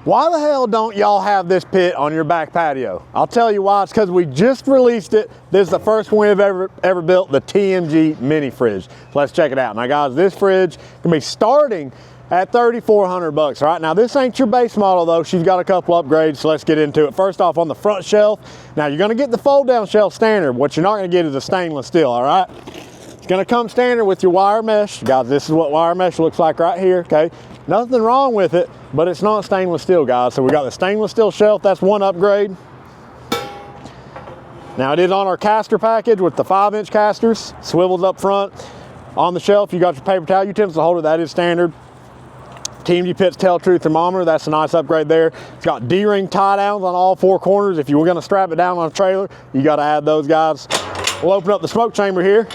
Why the hell don't y'all have this pit on your back patio? I'll tell you why. It's because we just released it. This is the first one we've ever built, the Tmg Mini Fridge. So let's check it out. Now guys, this fridge can be starting at $3,400. All right, now this ain't your base model though. She's got a couple upgrades, so let's get into it. First off, on the front shelf, now you're gonna get the fold down shelf standard. What you're not gonna get is a stainless steel, all right? It's gonna come standard with your wire mesh. Guys, this is what wire mesh looks like right here, okay? Nothing wrong with it, but it's not stainless steel, guys. So we got the stainless steel shelf, that's one upgrade. Now it is on our caster package with the 5-inch casters, swivels up front. On the shelf, you got your paper towel utensil holder, that is standard. Tmg Pitts Tell True thermometer, that's a nice upgrade there. It's got D-ring tie downs on all 4 corners. If you were gonna strap it down on a trailer, you gotta add those, guys. We'll open up the smoke chamber here.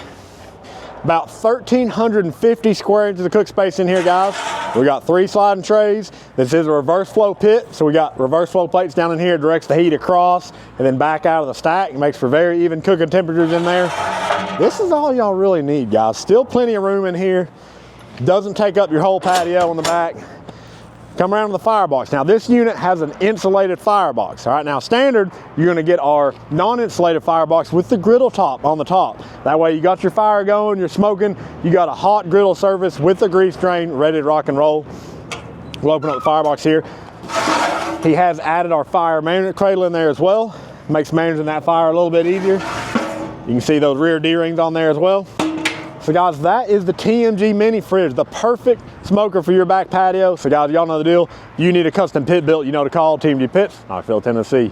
About 1,350 square inches of cook space in here, guys. We got 3 sliding trays. This is a reverse flow pit, so we got reverse flow plates down in here, directs the heat across and then back out of the stack. It makes for very even cooking temperatures in there. This is all y'all really need, guys. Still plenty of room in here. Doesn't take up your whole patio on the back. Come around to the firebox. Now this unit has an insulated firebox. All right, now standard, you're gonna get our non-insulated firebox with the griddle top on the top. That way you got your fire going, you're smoking, you got a hot griddle surface with the grease drain ready to rock and roll. We'll open up the firebox here. He has added our fire management cradle in there as well. Makes managing that fire a little bit easier. You can see those rear D-rings on there as well. So guys, that is the Tmg Mini Fridge, the perfect smoker for your back patio. So guys, y'all know the deal. You need a custom pit built, you know to call Tmg Pitts, Knoxville, Tennessee.